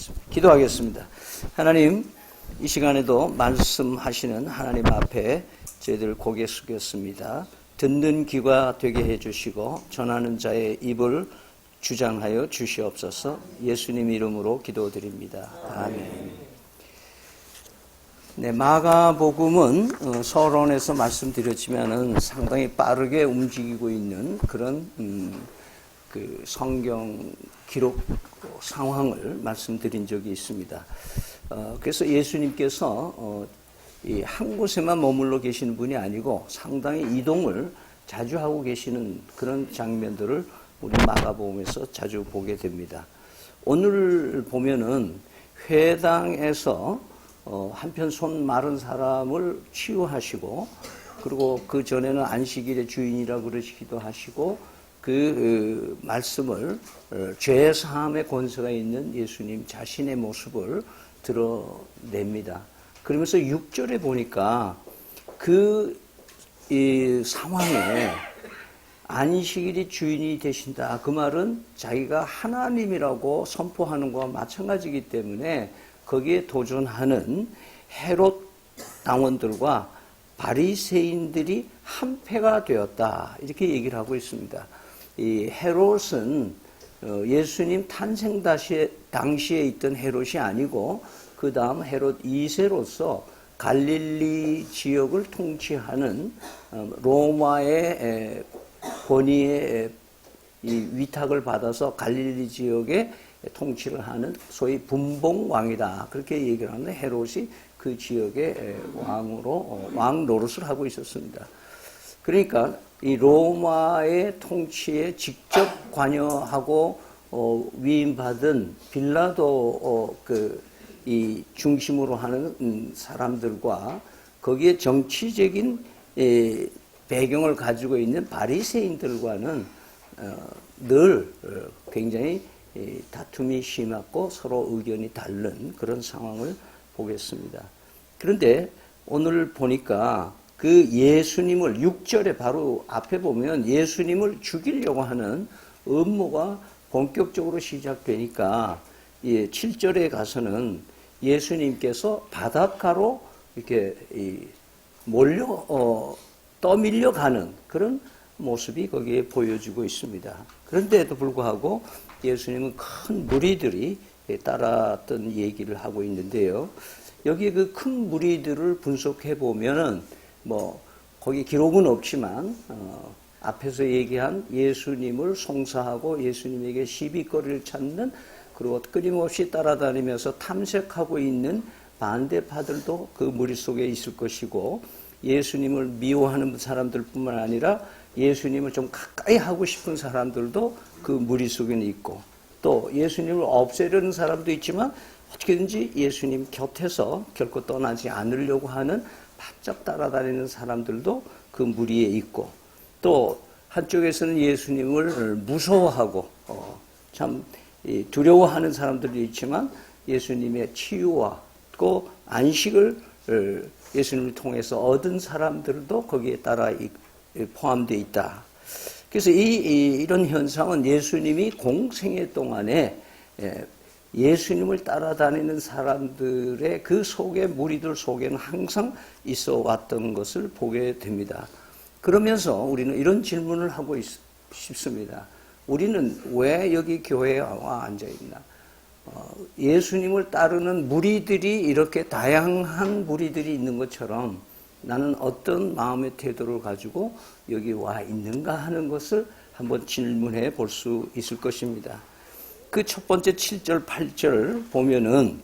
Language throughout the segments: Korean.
하겠습니다. 기도하겠습니다. 하나님, 이 시간에도 말씀하시는 하나님 앞에 저희들 고개 숙였습니다. 듣는 귀가 되게 해주시고 전하는 자의 입을 주장하여 주시옵소서. 예수님 이름으로 기도드립니다. 아멘. 네, 마가복음은 서론에서 말씀드렸지만은 상당히 빠르게 움직이고 있는 그런 그 성경 기록 상황을 말씀드린 적이 있습니다. 그래서 예수님께서 이 한 곳에만 머물러 계시는 분이 아니고 상당히 이동을 자주 하고 계시는 그런 장면들을 우리 마가복음에서 자주 보게 됩니다. 오늘 보면은 회당에서 한편 손 마른 사람을 치유하시고, 그리고 그 전에는 안식일의 주인이라고 그러시기도 하시고, 그 말씀을 죄 사함의 권세가 있는 예수님 자신의 모습을 드러냅니다. 그러면서 6절에 보니까 이 상황에 안식일이 주인이 되신다. 그 말은 자기가 하나님이라고 선포하는 것과 마찬가지이기 때문에 거기에 도전하는 헤롯 당원들과 바리새인들이 한패가 되었다. 이렇게 얘기를 하고 있습니다. 이 헤롯은 예수님 탄생 당시에 있던 헤롯이 아니고 그 다음 헤롯 2세로서 갈릴리 지역을 통치하는 로마의 권위의 이 위탁을 받아서 갈릴리 지역에 통치를 하는 소위 분봉왕이다. 그렇게 얘기를 하는데 헤롯이 그 지역의 왕 노릇을 하고 있었습니다. 그러니까 이 로마의 통치에 직접 관여하고 위임받은 빌라도 이 중심으로 하는 사람들과 거기에 정치적인 배경을 가지고 있는 바리새인들과는 늘 굉장히 다툼이 심했고 서로 의견이 다른 그런 상황을 보겠습니다. 그런데 오늘 보니까 그 예수님을 6절에 바로 앞에 보면 예수님을 죽이려고 하는 음모가 본격적으로 시작되니까 7절에 가서는 예수님께서 바닷가로 이렇게 떠밀려가는 그런 모습이 거기에 보여지고 있습니다. 그런데도 불구하고 예수님은 큰 무리들이 따랐던 얘기를 하고 있는데요. 여기 그 큰 무리들을 분석해 보면은 거기 기록은 없지만 앞에서 얘기한 예수님을 송사하고 예수님에게 시비거리를 찾는, 그리고 끊임없이 따라다니면서 탐색하고 있는 반대파들도 그 무리 속에 있을 것이고, 예수님을 미워하는 사람들뿐만 아니라 예수님을 좀 가까이 하고 싶은 사람들도 그 무리 속에는 있고, 또 예수님을 없애려는 사람도 있지만 어떻게든지 예수님 곁에서 결코 떠나지 않으려고 하는 바짝 따라다니는 사람들도 그 무리에 있고, 또 한쪽에서는 예수님을 무서워하고 참 두려워하는 사람들도 있지만 예수님의 치유와 또 안식을 예수님을 통해서 얻은 사람들도 거기에 따라 포함되어 있다. 그래서 이런 현상은 예수님이 공생애 동안에 예수님을 따라다니는 사람들의 그 속에, 무리들 속에는 항상 있어 왔던 것을 보게 됩니다. 그러면서 우리는 이런 질문을 하고 싶습니다. 우리는 왜 여기 교회에 와 앉아있나? 예수님을 따르는 무리들이 이렇게 다양한 무리들이 있는 것처럼 나는 어떤 마음의 태도를 가지고 여기 와 있는가 하는 것을 한번 질문해 볼 수 있을 것입니다. 그 첫 번째 7절, 8절 보면은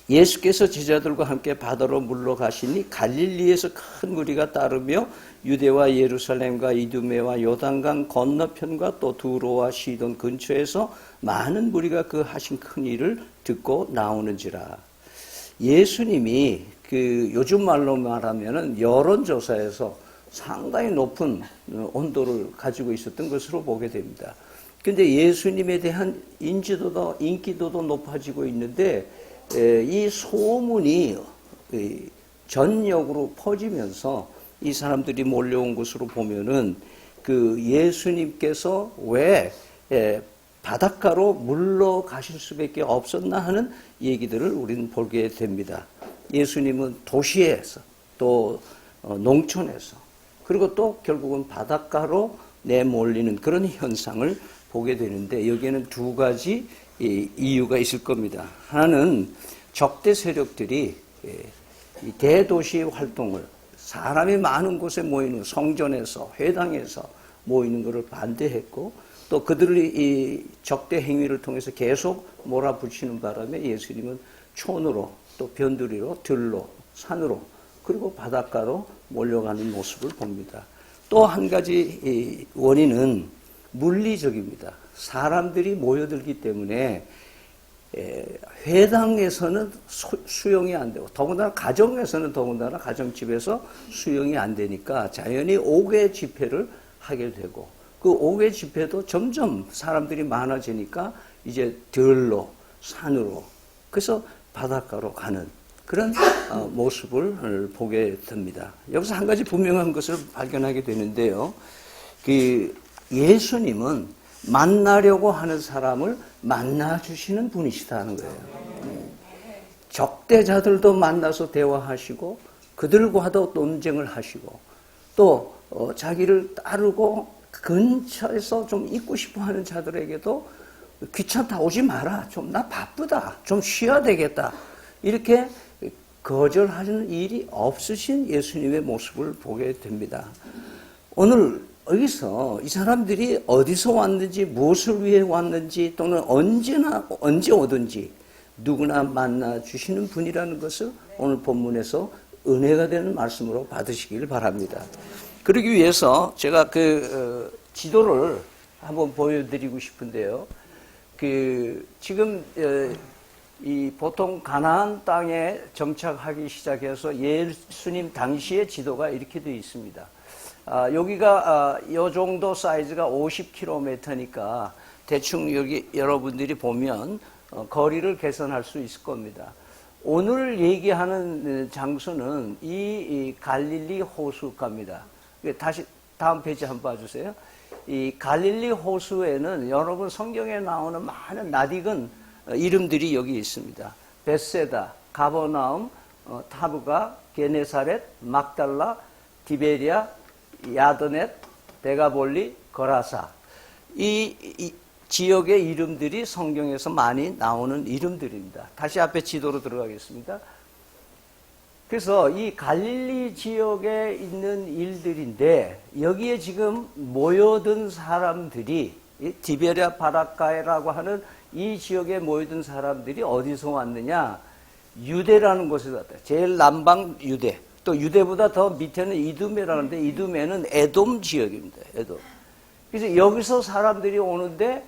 예수께서 제자들과 함께 바다로 물러가시니 갈릴리에서 큰 무리가 따르며 유대와 예루살렘과 이두메와 요단강 건너편과 또 두로와 시돈 근처에서 많은 무리가 그 하신 큰 일을 듣고 나오는지라. 예수님이 요즘 말로 말하면은 여론조사에서 상당히 높은 온도를 가지고 있었던 것으로 보게 됩니다. 근데 예수님에 대한 인기도도 높아지고 있는데, 이 소문이 전역으로 퍼지면서 이 사람들이 몰려온 것으로 보면은 그 예수님께서 왜 바닷가로 물러가실 수밖에 없었나 하는 얘기들을 우리는 보게 됩니다. 예수님은 도시에서 또 농촌에서 그리고 또 결국은 바닷가로 내몰리는 그런 현상을 보게 되는데 여기에는 두 가지 이유가 있을 겁니다. 하나는 적대 세력들이 이 대도시 활동을 사람이 많은 곳에 모이는 성전에서 회당에서 모이는 것을 반대했고 또 그들의 이 적대 행위를 통해서 계속 몰아붙이는 바람에 예수님은 촌으로 또 변두리로 들로 산으로 그리고 바닷가로 몰려가는 모습을 봅니다. 또 한 가지 원인은 물리적입니다. 사람들이 모여들기 때문에 회당에서는 수용이 안 되고 더군다나 가정에서는 더군다나 가정집에서 수용이 안 되니까 자연히 5개 집회를 하게 되고 그 5개 집회도 점점 사람들이 많아지니까 이제 들로 산으로 그래서 바닷가로 가는 그런 모습을 보게 됩니다. 여기서 한 가지 분명한 것을 발견하게 되는데요. 그 예수님은 만나려고 하는 사람을 만나주시는 분이시다는 거예요. 적대자들도 만나서 대화하시고 그들과도 논쟁을 하시고 또 자기를 따르고 근처에서 좀 있고 싶어 하는 자들에게도 귀찮다 오지 마라 좀 나 바쁘다 좀 쉬어야 되겠다 이렇게 거절하는 일이 없으신 예수님의 모습을 보게 됩니다. 오늘 여기서 이 사람들이 어디서 왔는지 무엇을 위해 왔는지 또는 언제 오든지 누구나 만나 주시는 분이라는 것을 오늘 본문에서 은혜가 되는 말씀으로 받으시길 바랍니다. 그러기 위해서 제가 지도를 한번 보여드리고 싶은데요. 지금 이 보통 가나안 땅에 정착하기 시작해서 예수님 당시의 지도가 이렇게 되어 있습니다. 여기가 이 정도 사이즈가 50km니까 대충 여기 여러분들이 보면 거리를 계산할 수 있을 겁니다. 오늘 얘기하는 장소는 이 갈릴리 호수가입니다. 다시 다음 페이지 한번 봐주세요. 이 갈릴리 호수에는 여러분 성경에 나오는 많은 낯익은 이름들이 여기 있습니다. 벳세다, 가버나움, 타브가, 게네사렛, 막달라, 디베리아, 야드넷, 데가볼리, 거라사. 이 지역의 이름들이 성경에서 많이 나오는 이름들입니다. 다시 앞에 지도로 들어가겠습니다. 그래서 이 갈릴리 지역에 있는 일들인데 여기에 지금 모여든 사람들이 디베리아 바닷가라고 하는 이 지역에 모여든 사람들이 어디서 왔느냐? 유대라는 곳에서 왔다. 제일 남방 유대. 또 유대보다 더 밑에는 이두메라는데 이두메는 에돔 지역입니다. 에돔. 그래서 여기서 사람들이 오는데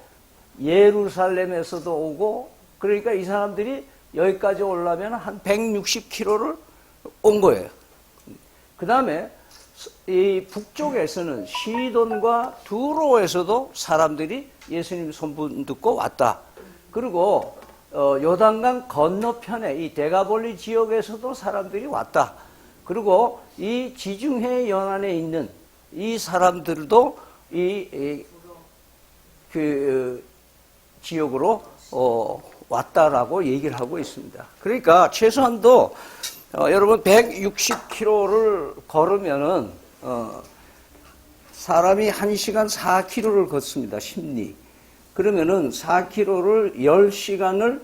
예루살렘에서도 오고 그러니까 이 사람들이 여기까지 오려면 한 160km를 온 거예요. 그 다음에 이 북쪽에서는 시돈과 두로에서도 사람들이 예수님 손분 듣고 왔다. 그리고 요단강 건너편에 이 데가볼리 지역에서도 사람들이 왔다. 그리고 이 지중해 연안에 있는 이 사람들도 그 지역으로 왔다라고 얘기를 하고 있습니다. 그러니까 최소한도 여러분 160km를 걸으면은 사람이 1시간 4km를 걷습니다. 심리. 그러면은 4km를 10시간을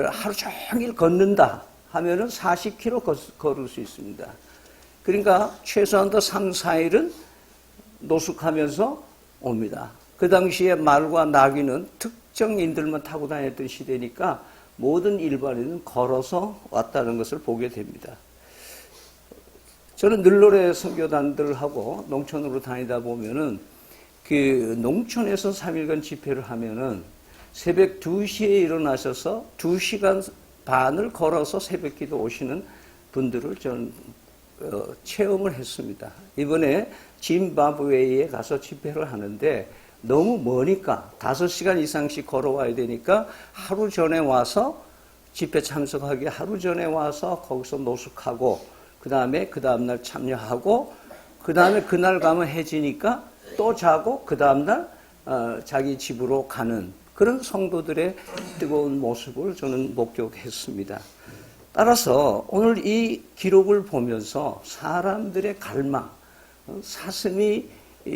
하루 종일 걷는다 하면은 40km 걸을 수 있습니다. 그러니까 최소한도 3, 4일은 노숙하면서 옵니다. 그 당시에 말과 나귀는 특정인들만 타고 다녔던 시대니까 모든 일반인은 걸어서 왔다는 것을 보게 됩니다. 저는 늘로레 선교단들하고 농촌으로 다니다 보면은 그 농촌에서 3일간 집회를 하면은 새벽 2시에 일어나셔서 2시간 반을 걸어서 새벽 기도 오시는 분들을 저는 체험을 했습니다. 이번에 짐바브웨이에 가서 집회를 하는데 너무 머니까 5시간 이상씩 걸어와야 되니까 하루 전에 와서 집회 참석하기 하루 전에 와서 거기서 노숙하고 그 다음날 참여하고 그 다음에 그날 가면 해지니까 또 자고 그 다음날 자기 집으로 가는 그런 성도들의 뜨거운 모습을 저는 목격했습니다. 따라서 오늘 이 기록을 보면서 사람들의 갈망, 사슴이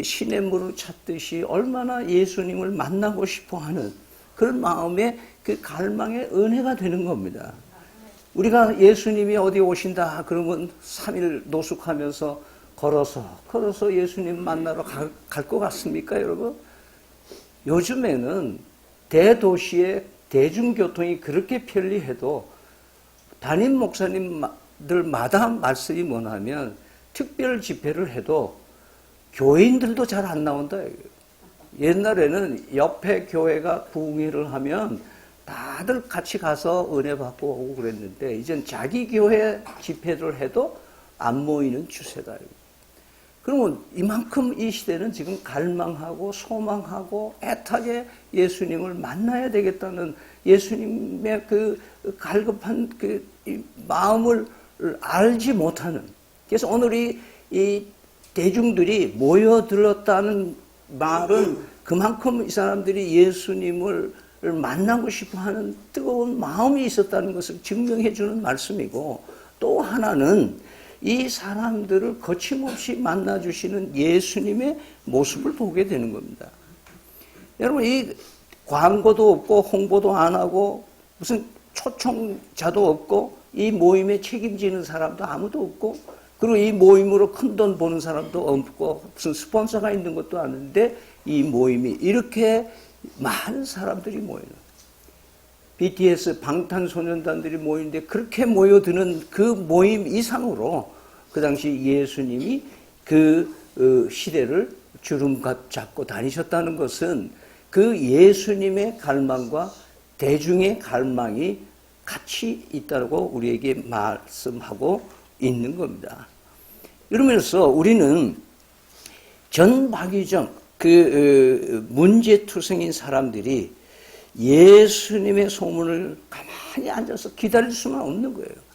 시냇물을 찾듯이 얼마나 예수님을 만나고 싶어하는 그런 마음에 그 갈망의 은혜가 되는 겁니다. 우리가 예수님이 어디 오신다 그러면 3일 노숙하면서 걸어서 예수님 만나러 갈 것 같습니까, 여러분? 요즘에는 대도시의 대중교통이 그렇게 편리해도 담임 목사님들마다 말씀이 뭐냐면 특별 집회를 해도 교인들도 잘 안 나온다. 옛날에는 옆에 교회가 부흥회를 하면 다들 같이 가서 은혜 받고 오고 그랬는데 이젠 자기 교회 집회를 해도 안 모이는 추세다. 그러면 이만큼 이 시대는 지금 갈망하고 소망하고 애타게 예수님을 만나야 되겠다는 예수님의 그 갈급한 그 마음을 알지 못하는, 그래서 오늘 이 대중들이 모여들었다는 말은 그만큼 이 사람들이 예수님을 만나고 싶어 하는 뜨거운 마음이 있었다는 것을 증명해 주는 말씀이고, 또 하나는 이 사람들을 거침없이 만나주시는 예수님의 모습을 보게 되는 겁니다. 여러분, 이 광고도 없고 홍보도 안 하고 무슨 초청자도 없고 이 모임에 책임지는 사람도 아무도 없고, 그리고 이 모임으로 큰돈 버는 사람도 없고 무슨 스폰서가 있는 것도 아닌데 이 모임이 이렇게 많은 사람들이 모이는, BTS 방탄소년단들이 모이는데 그렇게 모여드는 그 모임 이상으로 그 당시 예수님이 그 시대를 주름갑 잡고 다니셨다는 것은 그 예수님의 갈망과 대중의 갈망이 같이 있다고 우리에게 말씀하고 있는 겁니다. 이러면서 우리는 전박이정 그 문제투성인 사람들이 예수님의 소문을 가만히 앉아서 기다릴 수만 없는 거예요.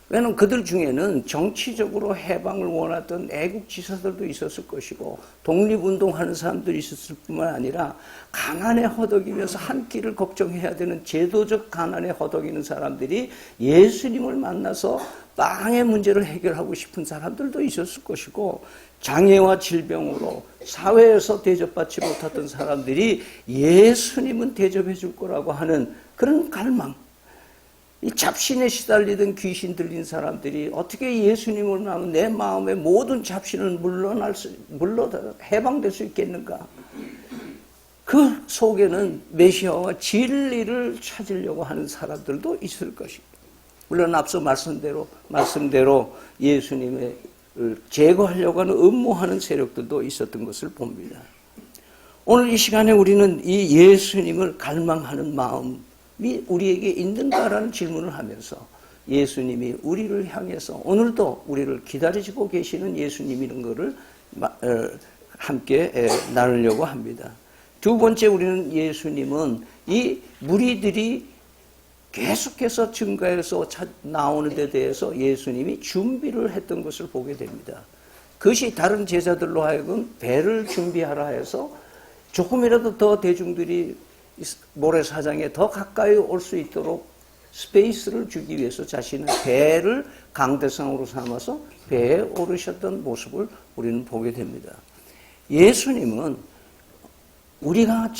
왜냐하면 그들 중에는 정치적으로 해방을 원하던 애국지사들도 있었을 것이고 독립운동하는 사람들이 있었을 뿐만 아니라 가난에 허덕이면서 한 끼를 걱정해야 되는 제도적 가난에 허덕이는 사람들이 예수님을 만나서 빵의 문제를 해결하고 싶은 사람들도 있었을 것이고, 장애와 질병으로 사회에서 대접받지 못했던 사람들이 예수님은 대접해 줄 거라고 하는 그런 갈망, 이 잡신에 시달리던 귀신 들린 사람들이 어떻게 예수님을 만나면 내 마음의 모든 잡신은 해방될 수 있겠는가? 그 속에는 메시아와 진리를 찾으려고 하는 사람들도 있을 것입니다. 물론 앞서 말씀대로 예수님을 제거하려고 하는 음모하는 세력들도 있었던 것을 봅니다. 오늘 이 시간에 우리는 이 예수님을 갈망하는 마음이 우리에게 있는가라는 질문을 하면서 예수님이 우리를 향해서 오늘도 우리를 기다리시고 계시는 예수님이라는 것을 함께 나누려고 합니다. 두 번째, 우리는 예수님은 이 무리들이 계속해서 증가해서 나오는 데 대해서 예수님이 준비를 했던 것을 보게 됩니다. 그것이 다른 제자들로 하여금 배를 준비하라 해서 조금이라도 더 대중들이 모래사장에 더 가까이 올 수 있도록 스페이스를 주기 위해서 자신의 배를 강대상으로 삼아서 배에 오르셨던 모습을 우리는 보게 됩니다. 예수님은 우리가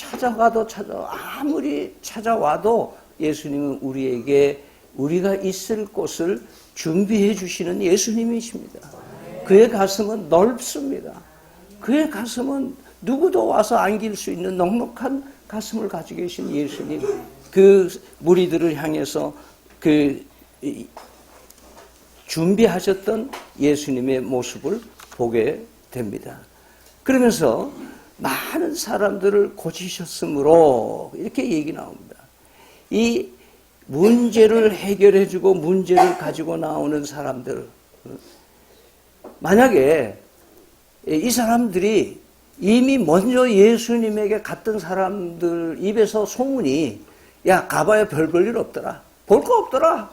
아무리 찾아와도 예수님은 우리에게 우리가 있을 곳을 준비해 주시는 예수님이십니다. 그의 가슴은 넓습니다. 그의 가슴은 누구도 와서 안길 수 있는 넉넉한 가슴을 가지고 계신 예수님, 그 무리들을 향해서 그 준비하셨던 예수님의 모습을 보게 됩니다. 그러면서 많은 사람들을 고치셨으므로 이렇게 얘기 나옵니다. 이 문제를 해결해주고 문제를 가지고 나오는 사람들, 만약에 이 사람들이 이미 먼저 예수님에게 갔던 사람들 입에서 소문이 야 가봐야 별 볼 일 없더라, 볼 거 없더라,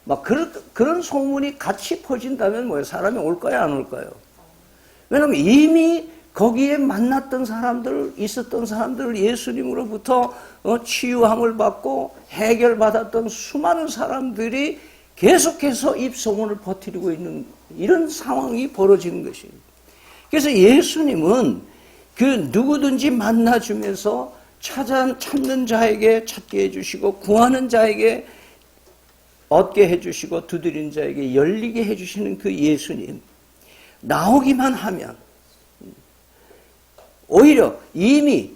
막 그런 소문이 같이 퍼진다면 뭐예요? 사람이 올까요 안 올까요? 왜냐하면 이미 거기에 만났던 사람들, 있었던 사람들, 예수님으로부터 치유함을 받고 해결받았던 수많은 사람들이 계속해서 입소문을 퍼뜨리고 있는 이런 상황이 벌어지는 것입니다. 그래서 예수님은 그 누구든지 만나주면서 찾는 자에게 찾게 해주시고 구하는 자에게 얻게 해주시고 두드리는 자에게 열리게 해주시는 그 예수님, 나오기만 하면 오히려 이미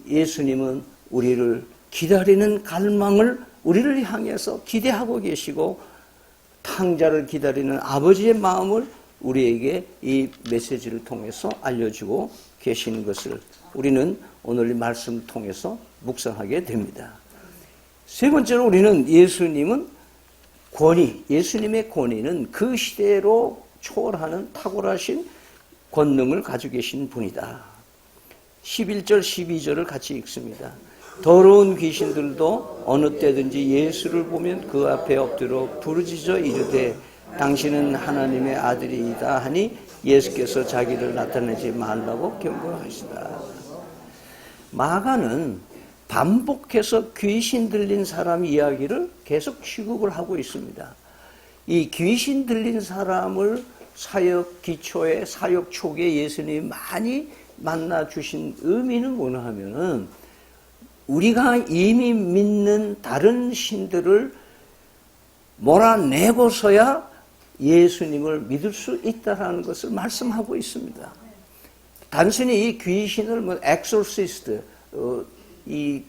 예수님은 우리를 기다리는 갈망을 우리를 향해서 기대하고 계시고 탕자를 기다리는 아버지의 마음을 우리에게 이 메시지를 통해서 알려주고 계시는 것을 우리는 오늘 이 말씀을 통해서 묵상하게 됩니다. 세 번째로 우리는 예수님은 예수님의 권위는 그 시대로 초월하는 탁월하신 권능을 가지고 계신 분이다. 11절 12절을 같이 읽습니다. 더러운 귀신들도 어느 때든지 예수를 보면 그 앞에 엎드려 부르짖어 이르되 당신은 하나님의 아들이다 하니 예수께서 자기를 나타내지 말라고 경고하시다. 마가는 반복해서 귀신 들린 사람 이야기를 계속 취급을 하고 있습니다. 이 귀신 들린 사람을 사역 기초에 사역 초기에 예수님이 많이 만나 주신 의미는 뭐냐 하면은 우리가 이미 믿는 다른 신들을 몰아내고서야 예수님을 믿을 수 있다라는 것을 말씀하고 있습니다. 단순히 이 귀신을 엑소시스트, 이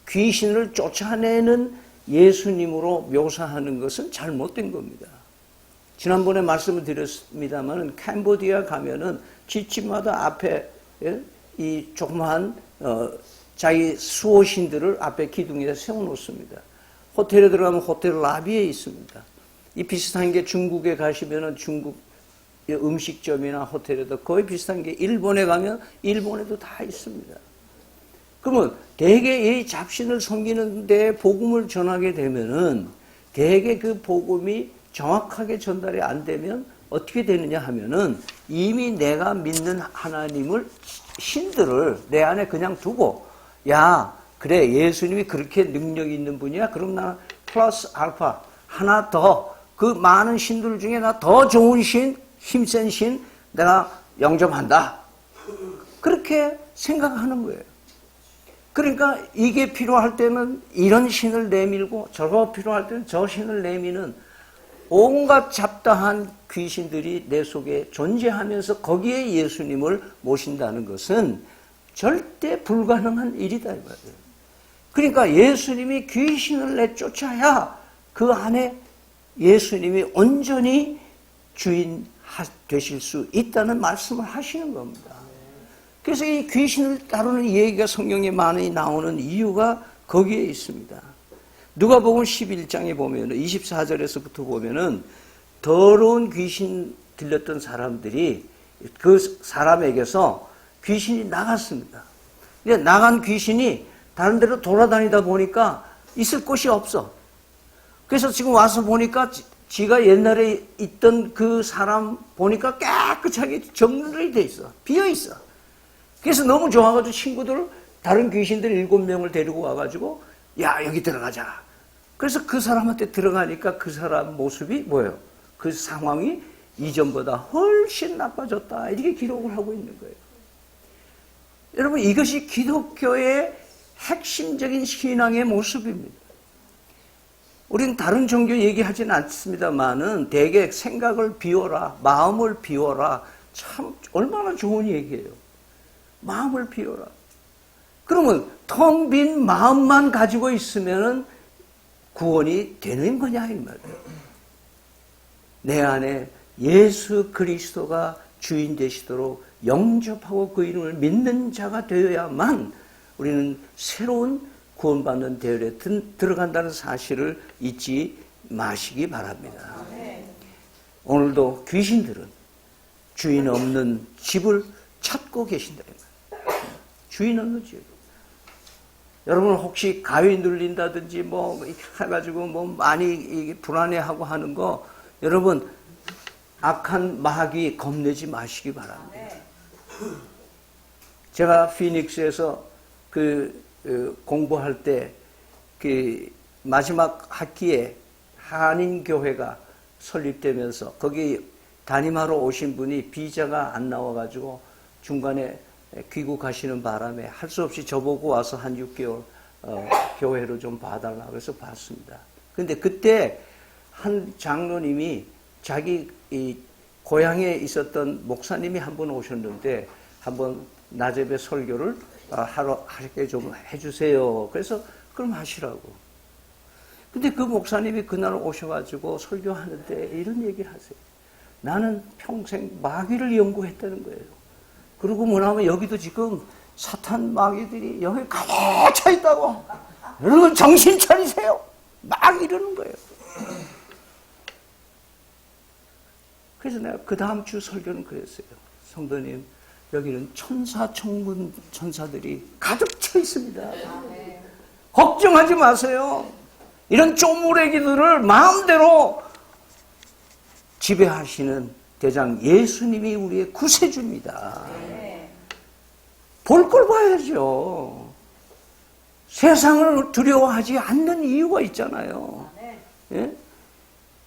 귀신을 쫓아내는 예수님으로 묘사하는 것은 잘못된 겁니다. 지난번에 말씀을 드렸습니다만 캄보디아 가면은 집집마다 앞에 이 조그마한 자기 수호신들을 앞에 기둥에다 세워놓습니다. 호텔에 들어가면 호텔 라비에 있습니다. 이 비슷한 게 중국에 가시면은 중국 음식점이나 호텔에도 거의 비슷한 게 일본에 가면 일본에도 다 있습니다. 그러면 대개 이 잡신을 섬기는 데 복음을 전하게 되면은 대개 그 복음이 정확하게 전달이 안 되면 어떻게 되느냐 하면은 이미 내가 믿는 하나님을 신들을 내 안에 그냥 두고 야 그래 예수님이 그렇게 능력 있는 분이야 그럼 나 플러스 알파 하나 더 그 많은 신들 중에 나 더 좋은 신 힘센 신 내가 영접한다 그렇게 생각하는 거예요. 그러니까 이게 필요할 때는 이런 신을 내밀고 저거 필요할 때는 저 신을 내미는 온갖 잡다한 귀신들이 내 속에 존재하면서 거기에 예수님을 모신다는 것은 절대 불가능한 일이다 이 말이에요. 그러니까 예수님이 귀신을 내쫓아야 그 안에 예수님이 온전히 주인 되실 수 있다는 말씀을 하시는 겁니다. 그래서 이 귀신을 다루는 얘기가 성경에 많이 나오는 이유가 거기에 있습니다. 누가복음 11장에 보면 24절에서부터 보면은 더러운 귀신 들렸던 사람들이 그 사람에게서 귀신이 나갔습니다. 근데 나간 귀신이 다른 데로 돌아다니다 보니까 있을 곳이 없어. 그래서 지금 와서 보니까 지가 옛날에 있던 그 사람 보니까 깨끗하게 정리돼 있어. 비어 있어. 그래서 너무 좋아가지고 친구들 다른 귀신들 7명을 데리고 와가지고 야 여기 들어가자. 그래서 그 사람한테 들어가니까 그 사람 모습이 뭐예요? 그 상황이 이전보다 훨씬 나빠졌다. 이렇게 기록을 하고 있는 거예요. 여러분 이것이 기독교의 핵심적인 신앙의 모습입니다. 우리는 다른 종교 얘기하지는 않습니다만은 대개 생각을 비워라, 마음을 비워라. 참 얼마나 좋은 얘기예요. 마음을 비워라. 그러면 텅 빈 마음만 가지고 있으면은 구원이 되는 거냐 이 말이에요. 내 안에 예수 그리스도가 주인 되시도록 영접하고 그 이름을 믿는 자가 되어야만 우리는 새로운 구원받는 대열에 들어간다는 사실을 잊지 마시기 바랍니다. 오늘도 귀신들은 주인 없는 집을 찾고 계신다. 주인 없는 집. 여러분 혹시 가위 눌린다든지 뭐 해가지고 뭐 많이 불안해하고 하는 거 여러분 악한 마귀 겁내지 마시기 바랍니다. 제가 피닉스에서 공부할 때 마지막 학기에 한인교회가 설립되면서 거기 담임하러 오신 분이 비자가 안 나와가지고 중간에 귀국하시는 바람에 할 수 없이 저보고 와서 한 6개월 교회로 좀 봐달라 그래서 봤습니다. 근데 그때 한 장로님이 자기 고향에 있었던 목사님이 한 번 오셨는데 한번 나제배 설교를 하게 좀 해주세요. 그래서 그럼 하시라고. 근데 그 목사님이 그날 오셔가지고 설교하는데 이런 얘기를 하세요. 나는 평생 마귀를 연구했다는 거예요. 그리고 뭐냐면 여기도 지금 사탄 마귀들이 여기 가득 차 있다고. 여러분 정신 차리세요. 막 이러는 거예요. 그래서 내가 그 다음 주 설교는 그랬어요. 성도님, 여기는 천사 천군 천사들이 가득 차 있습니다. 걱정하지 마세요. 이런 쪼무레기들을 마음대로 지배하시는 대장 예수님이 우리의 구세주입니다. 볼 걸 봐야죠. 세상을 두려워하지 않는 이유가 있잖아요. 예?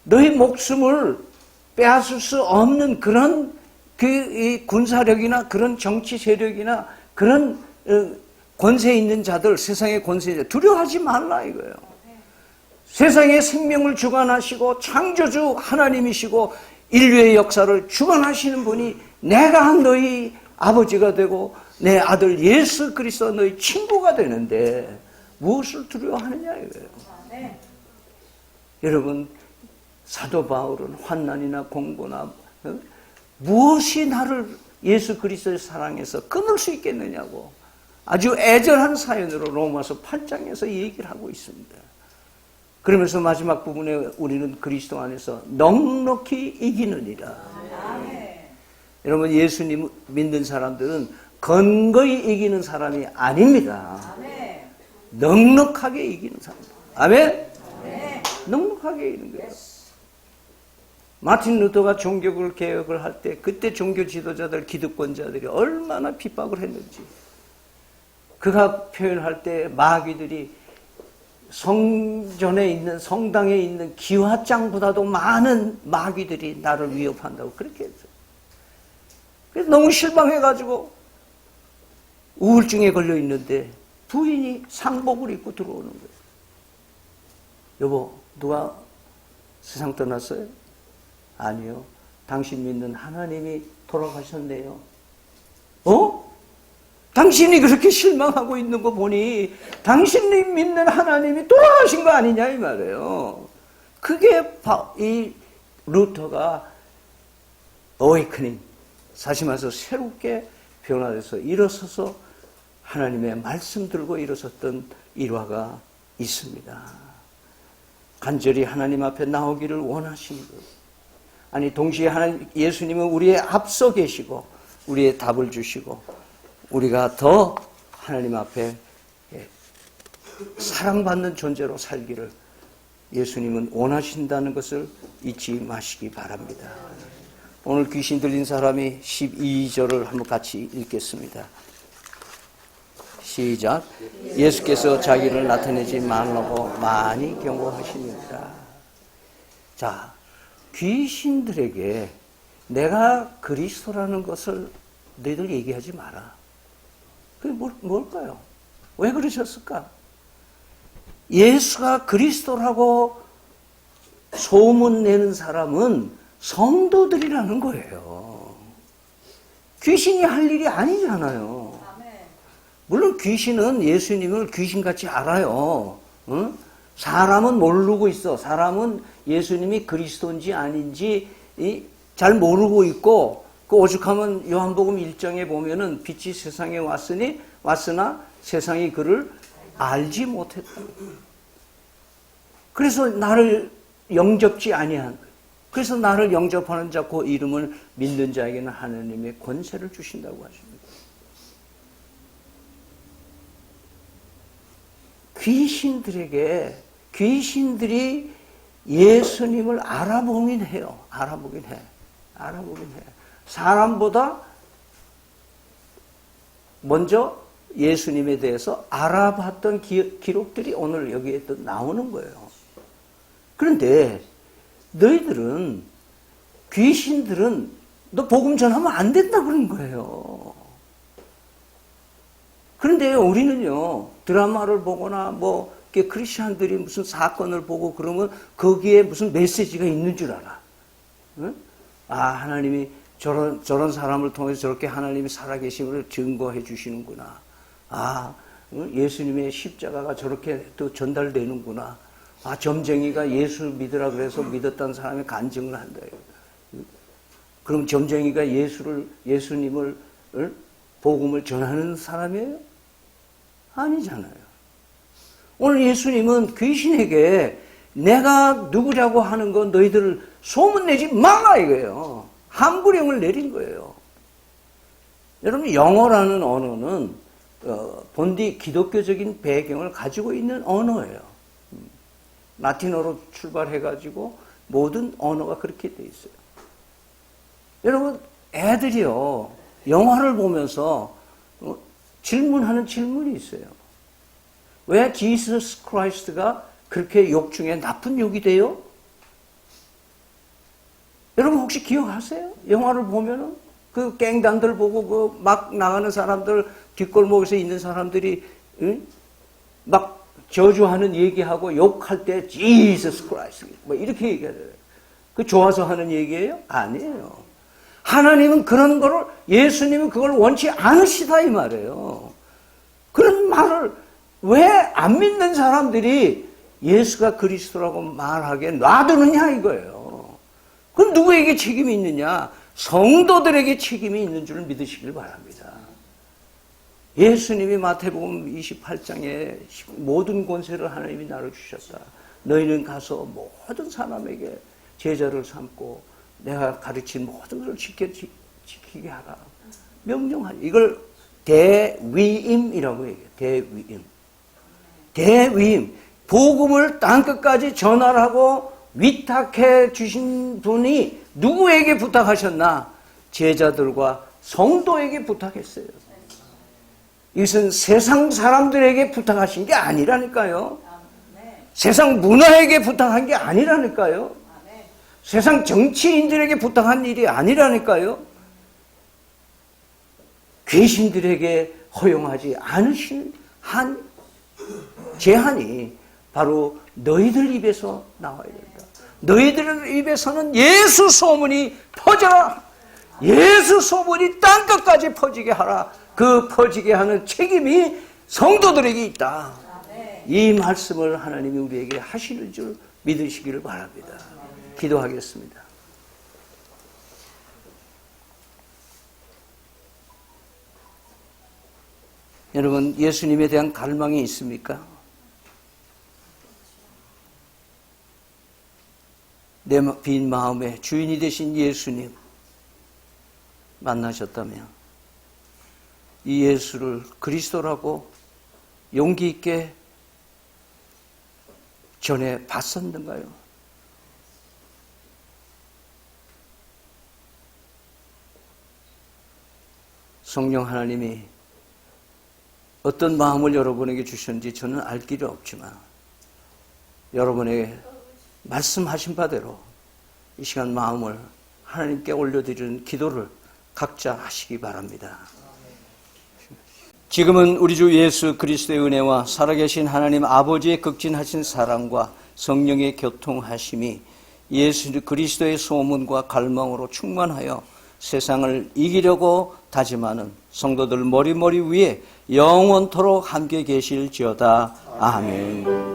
너희 목숨을 빼앗을 수 없는 그런 이 군사력이나 그런 정치 세력이나 그런 권세 있는 자들, 세상의 권세 있는 자들 두려워하지 말라 이거예요. 세상의 생명을 주관하시고 창조주 하나님이시고 인류의 역사를 주관하시는 분이 내가 너희 아버지가 되고 내 아들 예수 그리스도 너희 친구가 되는데 무엇을 두려워하느냐 이거예요. 여러분 사도 바울은 환난이나 공고나 무엇이 나를 예수 그리스도의 사랑에서 끊을 수 있겠느냐고 아주 애절한 사연으로 로마서 8장에서 얘기를 하고 있습니다. 그러면서 마지막 부분에 우리는 그리스도 안에서 넉넉히 이기느니라. 여러분 예수님 믿는 사람들은 건거히 이기는 사람이 아닙니다. 넉넉하게 이기는 사람. 아멘? 넉넉하게 이기는 거예요. 마틴 루터가 종교를 개혁을 할 때 그때 종교 지도자들 기득권자들이 얼마나 핍박을 했는지 그가 표현할 때 마귀들이 성전에 있는 성당에 있는 기와장보다도 많은 마귀들이 나를 위협한다고 그렇게 했어요. 그래서 너무 실망해가지고 우울증에 걸려 있는데 부인이 상복을 입고 들어오는 거예요. 여보, 누가 세상 떠났어요? 아니요. 당신 믿는 하나님이 돌아가셨네요. 당신이 그렇게 실망하고 있는 거 보니 당신이 믿는 하나님이 돌아가신 거 아니냐 이 말이에요. 그게 이 루터가 어웨이커닝, 다시 말해서 새롭게 변화돼서 일어서서 하나님의 말씀 들고 일어섰던 일화가 있습니다. 간절히 하나님 앞에 나오기를 원하시는 것. 아니 동시에 예수님은 우리의 앞서 계시고 우리의 답을 주시고 우리가 더 하나님 앞에 사랑받는 존재로 살기를 예수님은 원하신다는 것을 잊지 마시기 바랍니다. 오늘 귀신 들린 사람이 12절을 한번 같이 읽겠습니다. 시작. 예수께서 자기를 나타내지 말라고 많이 경고하십니다. 자, 귀신들에게 내가 그리스도라는 것을 너희들 얘기하지 마라. 그게 뭘까요? 왜 그러셨을까? 예수가 그리스도라고 소문내는 사람은 성도들이라는 거예요. 귀신이 할 일이 아니잖아요. 물론 귀신은 예수님을 귀신같이 알아요. 응? 사람은 모르고 있어. 사람은 예수님이 그리스도인지 아닌지 잘 모르고 있고 그 오죽하면 요한복음 1장에 보면은 빛이 세상에 왔으나 세상이 그를 알지 못했다. 그래서 나를 영접지 아니한, 그래서 나를 영접하는 자 그 이름을 믿는 자에게는 하나님의 권세를 주신다고 하십니다. 귀신들이 예수님을 알아보긴 해요. 알아보긴 해. 사람보다 먼저 예수님에 대해서 알아봤던 기록들이 오늘 여기에 또 나오는 거예요. 그런데 너희들은, 귀신들은 너 복음 전하면 안 된다 그런 거예요. 그런데 우리는요, 드라마를 보거나 뭐 크리스천들이 무슨 사건을 보고 그러면 거기에 무슨 메시지가 있는 줄 알아. 응? 아, 하나님이 저런 사람을 통해서 저렇게 하나님이 살아계심을 증거해 주시는구나. 아, 예수님의 십자가가 저렇게 또 전달되는구나. 아, 점쟁이가 예수 믿으라 그래서 믿었다는 사람이 간증을 한다. 그럼 점쟁이가 예수님을, 복음을 전하는 사람이에요? 아니잖아요. 오늘 예수님은 귀신에게 내가 누구라고 하는 건 너희들 소문내지 마라 이거예요. 함부령을 내린 거예요. 여러분, 영어라는 언어는 본디 기독교적인 배경을 가지고 있는 언어예요. 라틴어로 출발해가지고 모든 언어가 그렇게 돼 있어요. 여러분, 애들이요, 영화를 보면서 질문하는 질문이 있어요. 왜 지서스 크라이스트가 그렇게 욕 중에 나쁜 욕이 돼요? 여러분 혹시 기억하세요? 영화를 보면은 그 갱단들 보고 그 막 나가는 사람들, 뒷골목에서 있는 사람들이 막 저주하는 얘기하고 욕할 때 지서스 크라이스트 뭐 이렇게 얘기해요. 그 좋아서 하는 얘기예요? 아니에요. 하나님은 그런 거를, 예수님은 그걸 원치 않으시다 이 말이에요. 그런 말을 왜 안 믿는 사람들이 예수가 그리스도라고 말하게 놔두느냐 이거예요. 그럼 누구에게 책임이 있느냐? 성도들에게 책임이 있는 줄 믿으시길 바랍니다. 예수님이 마태복음 28장에 모든 권세를 하나님이 나를 주셨다. 너희는 가서 모든 사람에게 제자를 삼고 내가 가르친 모든 것을 지키게 하라. 명령하라. 이걸 대위임이라고 얘기해요. 대위임. 대위임. 복음을 땅끝까지 전하라고 위탁해 주신 분이 누구에게 부탁하셨나? 제자들과 성도에게 부탁했어요. 이것은 세상 사람들에게 부탁하신 게 아니라니까요. 세상 문화에게 부탁한 게 아니라니까요. 세상 정치인들에게 부탁한 일이 아니라니까요. 귀신들에게 허용하지 않으신 한 제한이 바로 너희들 입에서 나와야 된다. 너희들 입에서는 예수 소문이 퍼져라. 예수 소문이 땅끝까지 퍼지게 하라. 그 퍼지게 하는 책임이 성도들에게 있다. 이 말씀을 하나님이 우리에게 하시는 줄 믿으시기를 바랍니다. 기도하겠습니다. 여러분, 예수님에 대한 갈망이 있습니까? 내 빈 마음에 주인이 되신 예수님 만나셨다면 이 예수를 그리스도라고 용기 있게 전해 봤었는가요? 성령 하나님이 어떤 마음을 여러분에게 주셨는지 저는 알 길이 없지만 여러분에게 말씀하신 바대로 이 시간 마음을 하나님께 올려드리는 기도를 각자 하시기 바랍니다. 지금은 우리 주 예수 그리스도의 은혜와 살아계신 하나님 아버지의 극진하신 사랑과 성령의 교통하심이 예수 그리스도의 소문과 갈망으로 충만하여 세상을 이기려고 다짐하는 성도들 머리 위에 영원토록 함께 계실지어다. 아멘.